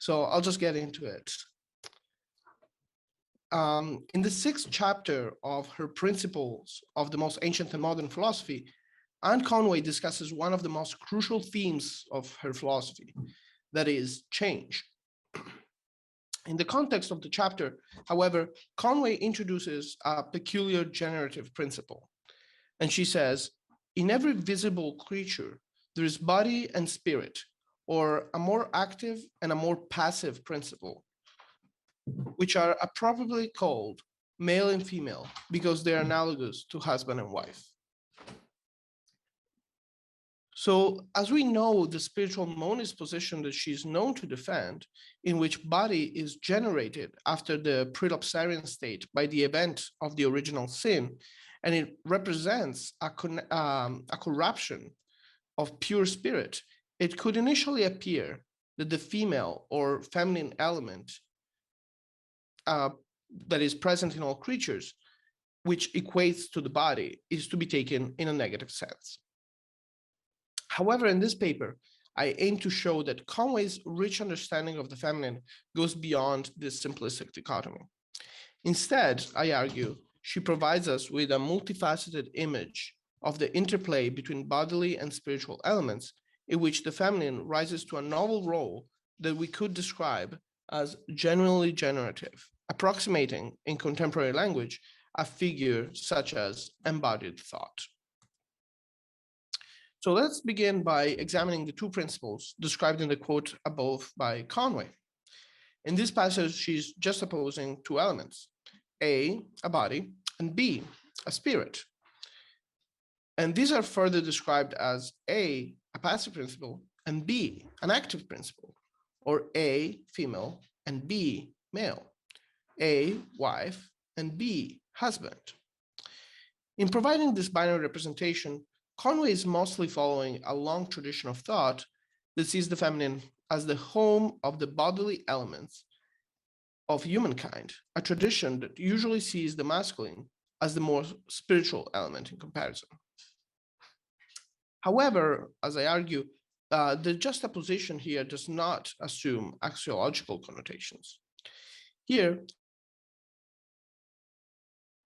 So I'll just get into it. In the 6th chapter of her Principles of the Most Ancient and Modern Philosophy, Conway discusses one of the most crucial themes of her philosophy, that is change. In the context of the chapter, however, Conway introduces a peculiar generative principle. And she says, in every visible creature, there is body and spirit, or a more active and a more passive principle, which are appropriately called male and female because they are analogous to husband and wife. So as we know, the spiritual monist position that she's known to defend, in which body is generated after the prelapsarian state by the event of the original sin, and it represents a corruption of pure spirit, it could initially appear that the female or feminine element that is present in all creatures, which equates to the body, is to be taken in a negative sense. However, in this paper, I aim to show that Conway's rich understanding of the feminine goes beyond this simplistic dichotomy. Instead, I argue, she provides us with a multifaceted image of the interplay between bodily and spiritual elements, in which the feminine rises to a novel role that we could describe as genuinely generative, approximating, in contemporary language, a figure such as embodied thought. So let's begin by examining the two principles described in the quote above by Conway. In this passage, she's juxtaposing two elements, A, a body, and B, a spirit. And these are further described as A, a passive principle, and B, an active principle, or A, female, and B, male, A, wife, and B, husband. In providing this binary representation, Conway is mostly following a long tradition of thought that sees the feminine as the home of the bodily elements of humankind, a tradition that usually sees the masculine as the more spiritual element in comparison. However, as I argue, the juxtaposition here does not assume axiological connotations. Here,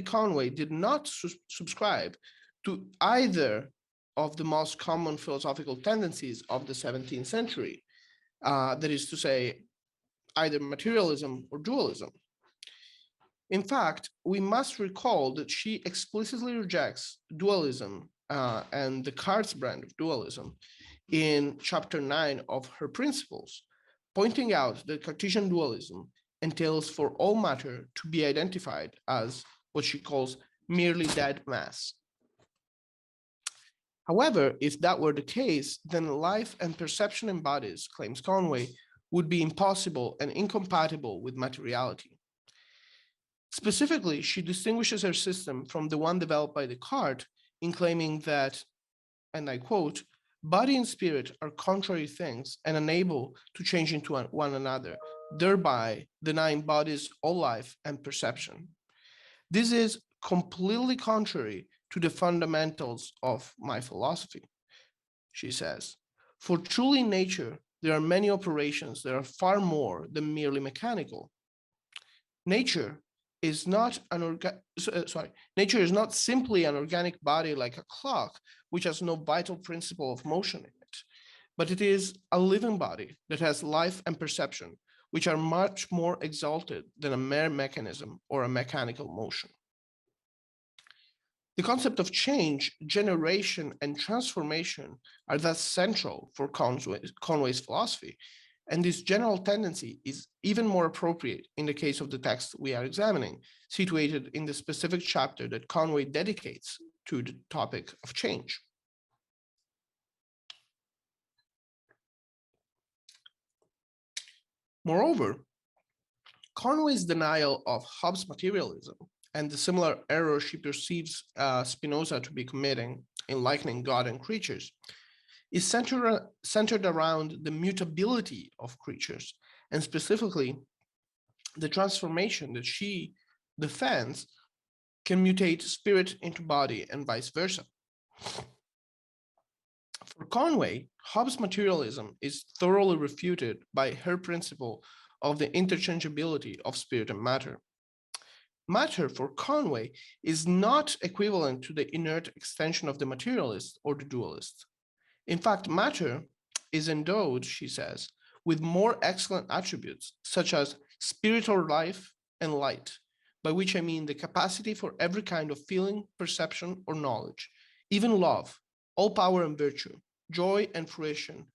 Conway did not subscribe to either of the most common philosophical tendencies of the 17th century, that is to say, either materialism or dualism. In fact, we must recall that she explicitly rejects dualism and Descartes' brand of dualism in chapter 9 of her Principles, pointing out that Cartesian dualism entails for all matter to be identified as what she calls merely dead mass. However, if that were the case, then life and perception in bodies, claims Conway, would be impossible and incompatible with materiality. Specifically, she distinguishes her system from the one developed by Descartes in claiming that, and I quote, body and spirit are contrary things and unable to change into one another, thereby denying bodies all life and perception. This is completely contrary to the fundamentals of my philosophy, she says. For truly in nature, there are many operations that are far more than merely mechanical. Nature is not nature is not simply an organic body like a clock, which has no vital principle of motion in it, but it is a living body that has life and perception, which are much more exalted than a mere mechanism or a mechanical motion. The concept of change, generation, and transformation are thus central for Conway's philosophy, and this general tendency is even more appropriate in the case of the text we are examining, situated in the specific chapter that Conway dedicates to the topic of change. Moreover, Conway's denial of Hobbes' materialism and the similar error she perceives Spinoza to be committing in likening God and creatures is centered around the mutability of creatures, and specifically the transformation that she defends can mutate spirit into body and vice versa. For Conway, Hobbes' materialism is thoroughly refuted by her principle of the interchangeability of spirit and matter. Matter for Conway is not equivalent to the inert extension of the materialist or the dualist. In fact, matter is endowed, she says, with more excellent attributes, such as spiritual life and light, by which I mean the capacity for every kind of feeling, perception, or knowledge, even love, all power and virtue, joy and fruition,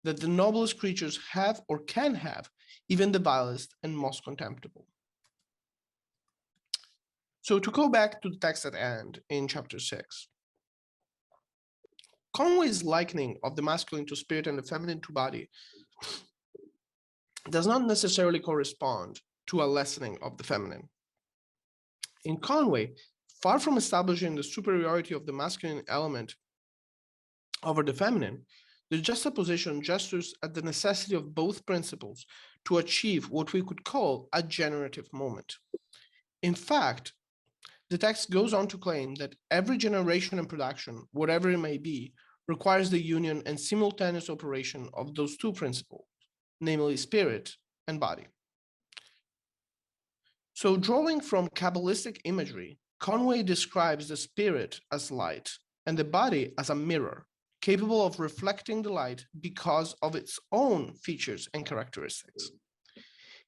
that the noblest creatures have or can have, even the vilest and most contemptible. So to go back to the text at hand in chapter 6, Conway's likening of the masculine to spirit and the feminine to body does not necessarily correspond to a lessening of the feminine. In Conway, far from establishing the superiority of the masculine element over the feminine, the juxtaposition gestures at the necessity of both principles to achieve what we could call a generative moment. In fact, the text goes on to claim that every generation and production, whatever it may be, requires the union and simultaneous operation of those two principles, namely spirit and body. So drawing from Kabbalistic imagery, Conway describes the spirit as light and the body as a mirror, capable of reflecting the light because of its own features and characteristics.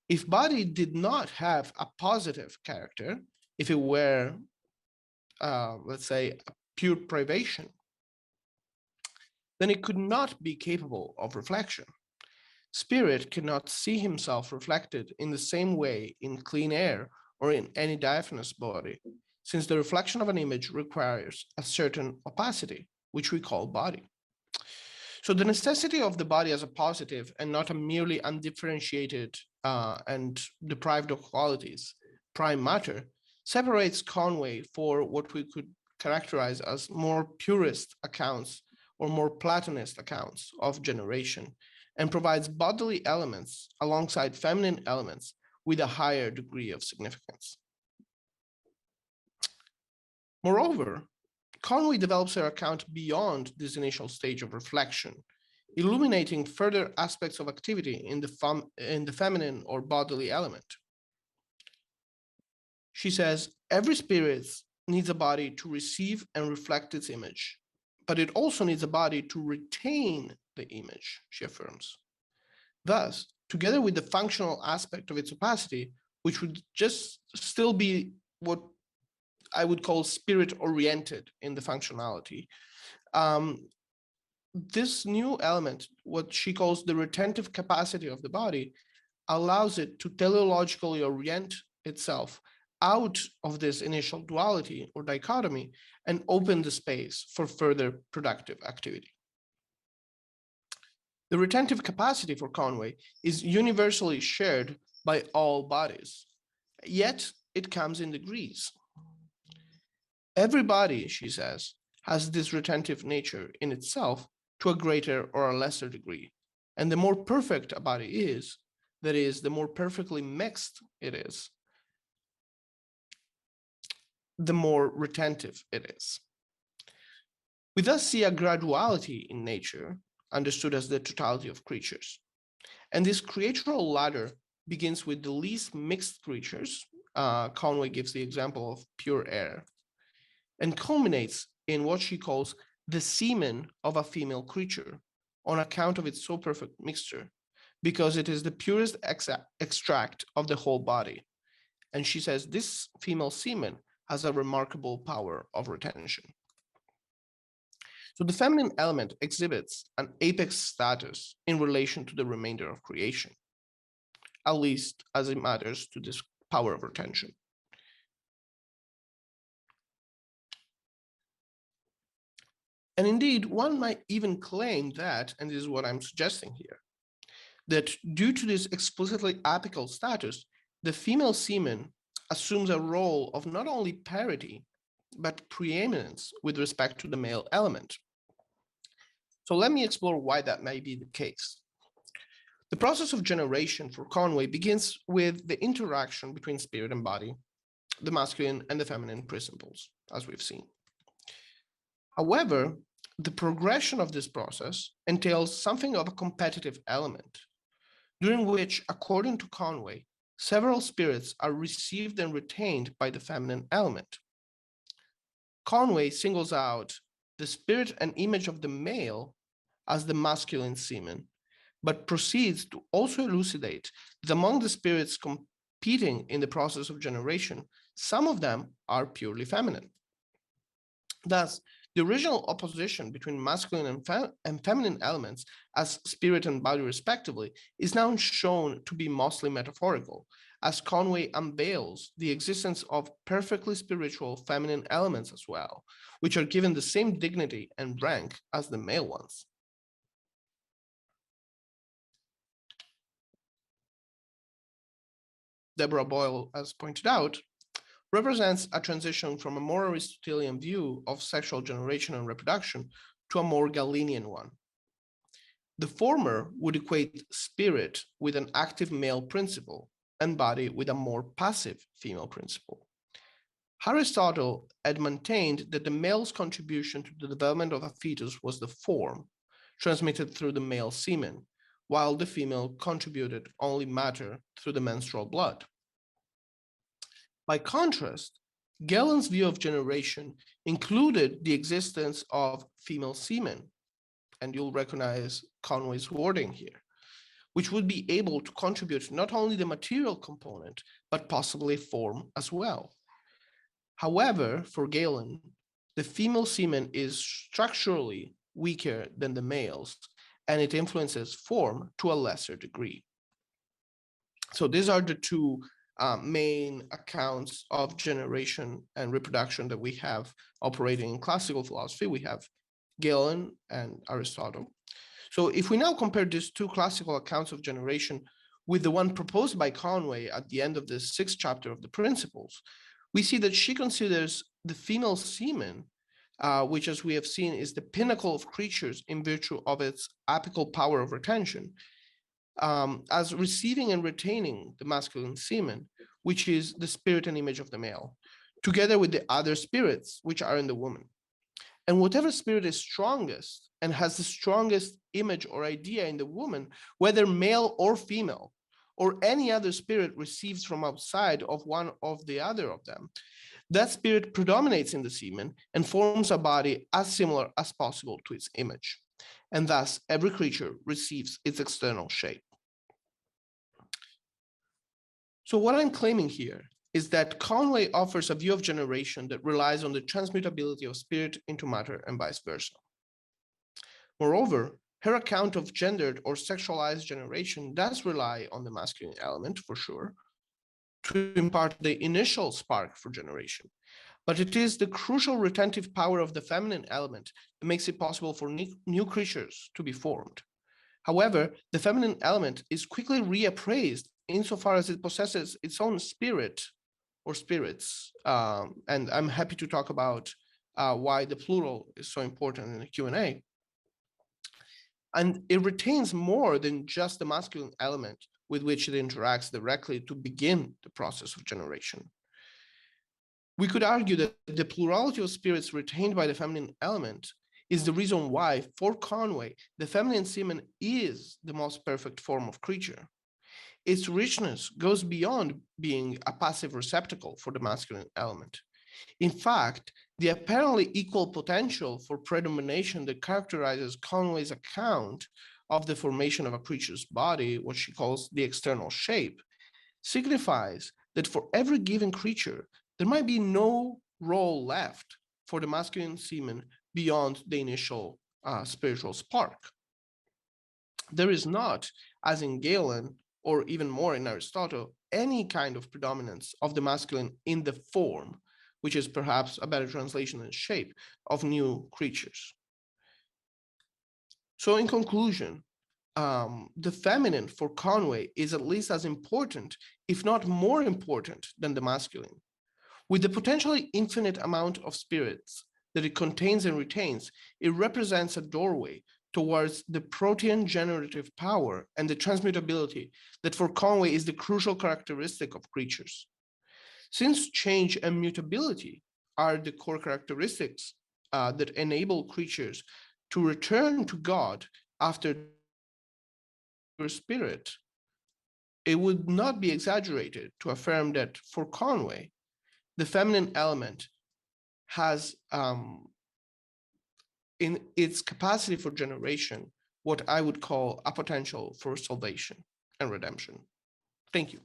If body did not have a positive character, if it were, let's say, a pure privation, then it could not be capable of reflection. Spirit cannot see himself reflected in the same way in clean air or in any diaphanous body, since the reflection of an image requires a certain opacity, which we call body. So the necessity of the body as a positive and not a merely undifferentiated and deprived of qualities, prime matter, separates Conway for what we could characterize as more purist accounts or more Platonist accounts of generation, and provides bodily elements alongside feminine elements with a higher degree of significance. Moreover, Conway develops her account beyond this initial stage of reflection, illuminating further aspects of activity in the feminine or bodily element. She says, every spirit needs a body to receive and reflect its image, but it also needs a body to retain the image, she affirms. Thus, together with the functional aspect of its opacity, which would just still be what I would call spirit-oriented in the functionality, this new element, what she calls the retentive capacity of the body, allows it to teleologically orient itself out of this initial duality or dichotomy and open the space for further productive activity. The retentive capacity for Conway is universally shared by all bodies, yet it comes in degrees. Every body, she says, has this retentive nature in itself to a greater or a lesser degree. And the more perfect a body is, that is, the more perfectly mixed it is, the more retentive it is. We thus see a graduality in nature, understood as the totality of creatures. And this creatural ladder begins with the least mixed creatures. Conway gives the example of pure air, and culminates in what she calls the semen of a female creature on account of its so perfect mixture, because it is the purest extract of the whole body. And she says this female semen has a remarkable power of retention. So the feminine element exhibits an apex status in relation to the remainder of creation, at least as it matters to this power of retention. And indeed, one might even claim that, and this is what I'm suggesting here, that due to this explicitly apical status, the female semen assumes a role of not only parity, but preeminence with respect to the male element. So let me explore why that may be the case. The process of generation for Conway begins with the interaction between spirit and body, the masculine and the feminine principles, as we've seen. However, The progression of this process entails something of a competitive element, during which, according to Conway, several spirits are received and retained by the feminine element. Conway singles out the spirit and image of the male as the masculine semen, but proceeds to also elucidate that among the spirits competing in the process of generation, some of them are purely feminine. Thus, the original opposition between masculine and feminine elements as spirit and body respectively is now shown to be mostly metaphorical, as Conway unveils the existence of perfectly spiritual feminine elements as well, which are given the same dignity and rank as the male ones. Deborah Boyle, as pointed out, represents a transition from a more Aristotelian view of sexual generation and reproduction to a more Galenian one. The former would equate spirit with an active male principle and body with a more passive female principle. Aristotle had maintained that the male's contribution to the development of a fetus was the form, transmitted through the male semen, while the female contributed only matter through the menstrual blood. By contrast, Galen's view of generation included the existence of female semen, and you'll recognize Conway's wording here, which would be able to contribute not only the material component, but possibly form as well. However, for Galen, the female semen is structurally weaker than the male's, and it influences form to a lesser degree. So these are the two main accounts of generation and reproduction that we have operating in classical philosophy. We have Galen and Aristotle. So if we now compare these two classical accounts of generation with the one proposed by Conway at the end of the 6th chapter of the Principles, we see that she considers the female semen, which, as we have seen, is the pinnacle of creatures in virtue of its apical power of retention, as receiving and retaining the masculine semen, which is the spirit and image of the male, together with the other spirits which are in the woman. And whatever spirit is strongest and has the strongest image or idea in the woman, whether male or female, or any other spirit receives from outside of one of the other of them, that spirit predominates in the semen and forms a body as similar as possible to its image. And thus, every creature receives its external shape. So what I'm claiming here is that Conway offers a view of generation that relies on the transmutability of spirit into matter and vice versa. Moreover, her account of gendered or sexualized generation does rely on the masculine element, for sure, to impart the initial spark for generation. But it is the crucial retentive power of the feminine element that makes it possible for new creatures to be formed. However, the feminine element is quickly reappraised insofar as it possesses its own spirit or spirits. And I'm happy to talk about why the plural is so important in the Q&A. And it retains more than just the masculine element with which it interacts directly to begin the process of generation. We could argue that the plurality of spirits retained by the feminine element is the reason why, for Conway, the feminine semen is the most perfect form of creature. Its richness goes beyond being a passive receptacle for the masculine element. In fact, the apparently equal potential for predomination that characterizes Conway's account of the formation of a creature's body, what she calls the external shape, signifies that for every given creature, there might be no role left for the masculine semen beyond the initial spiritual spark. There is not, as in Galen, or even more in Aristotle, any kind of predominance of the masculine in the form, which is perhaps a better translation than shape, of new creatures. So in conclusion, the feminine for Conway is at least as important, if not more important, than the masculine. With the potentially infinite amount of spirits that it contains and retains, it represents a doorway towards the protean generative power and the transmutability that for Conway is the crucial characteristic of creatures. Since change and mutability are the core characteristics that enable creatures to return to God after your spirit, it would not be exaggerated to affirm that for Conway, the feminine element has in its capacity for generation what I would call a potential for salvation and redemption. Thank you.